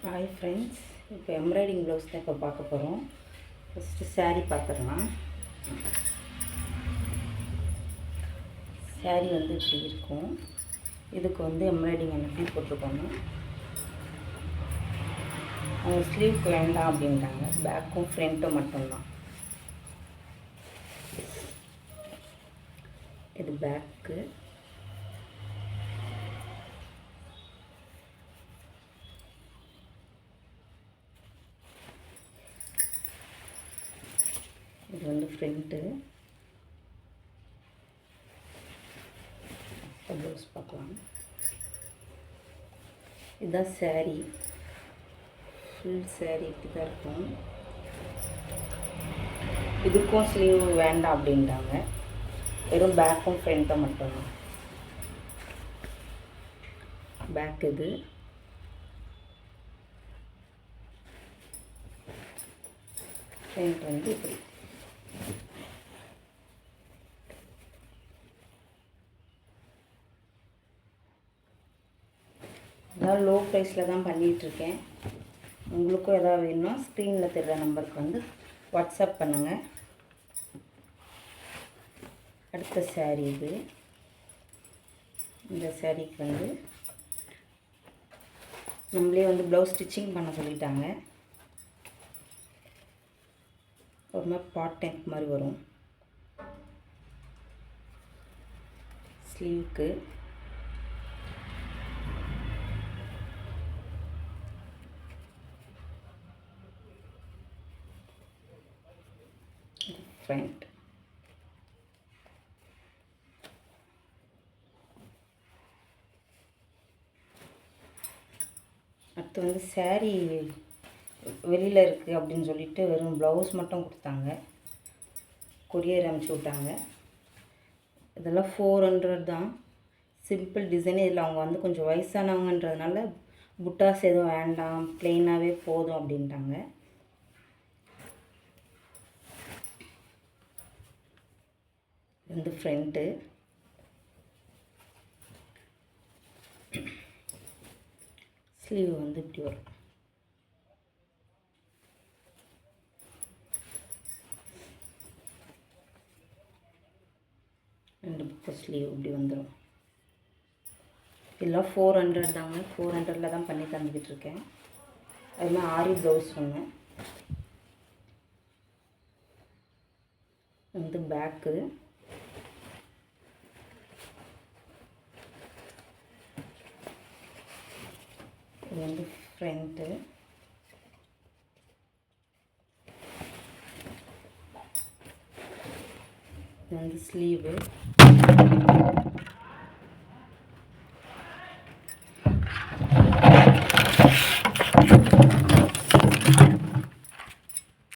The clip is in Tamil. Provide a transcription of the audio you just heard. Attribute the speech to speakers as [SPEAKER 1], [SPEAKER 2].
[SPEAKER 1] ஹாய் ஃப்ரெண்ட்ஸ், இப்போ எம்ப்ராய்டிங் ப்ளவுஸ் தான் இப்போ பார்க்க போகிறோம். ஃபஸ்ட்டு saree பார்த்துடலாம். saree வந்து இப்படி இருக்கும். இதுக்கு வந்து எம்ப்ராய்டிங் எப்படி போட்டிருக்கோங்க. அவங்க ஸ்லீவ்க்கு வேண்டாம் அப்படின்றாங்க. பேக்கும் ஃப்ரண்ட்டும் மட்டும்தான். இது பேக்கு. இது வந்து ஃப்ரண்ட்டு. ப்ளவுஸ் பார்க்கலாம். இதுதான் saree. ஃபுல் saree இப்படி தான் இருக்கும். இதுக்கும் ஸ்லீவ் வேண்டாம் அப்படின்றாங்க. வெறும் பேக்கும் ஃப்ரண்ட்டும் மட்டும்தான். பேக் இது. ஃப்ரண்ட் வந்து இப்படி. அதாவது லோ ப்ரைஸில் தான் பண்ணிகிட்ருக்கேன். உங்களுக்கும் எதாவது வேணும்னா ஸ்க்ரீனில் தெரிகிற நம்பருக்கு வந்து வாட்ஸ்அப் பண்ணுங்கள். அடுத்த saree இது. இந்த சாரீக்கு வந்து நம்மளே வந்து ப்ளவுஸ் ஸ்டிச்சிங் பண்ண சொல்லிட்டாங்க. ஒரு மாதிரி பாட் டைப் மாதிரி வரும். ஸ்லீவுக்கு ஃப்ரண்ட். அடுத்து வந்து saree வெளியில் இருக்குது அப்படின்னு சொல்லிட்டு வெறும் ப்ளவுஸ் மட்டும் கொடுத்தாங்க. கொரியர் அனுப்பிச்சி விட்டாங்க. இதெல்லாம் 400 தான். சிம்பிள் டிசைனே. இதில் அவங்க வந்து கொஞ்சம் வயசானவங்கன்றதுனால புட்டாஸ் எதுவும் வேண்டாம், ப்ளெயினாகவே போதும் அப்படின்ட்டாங்க. இது வந்து ஃப்ரண்ட்டு. ஸ்லீவ் வந்து இப்படி வரும். ரெண்டு பக்கம் ஸ்லீவ் இப்படி வந்துடும். இதெல்லாம் 400 தாங்க. 400ல் தான் பண்ணி தந்துக்கிட்டு இருக்கேன். அதுமாதிரி ஆரி ப்ளவுஸ் ஒன்று வந்து பேக்கு. இது வந்து ஃப்ரண்ட்டு. இது வந்து ஸ்லீவு.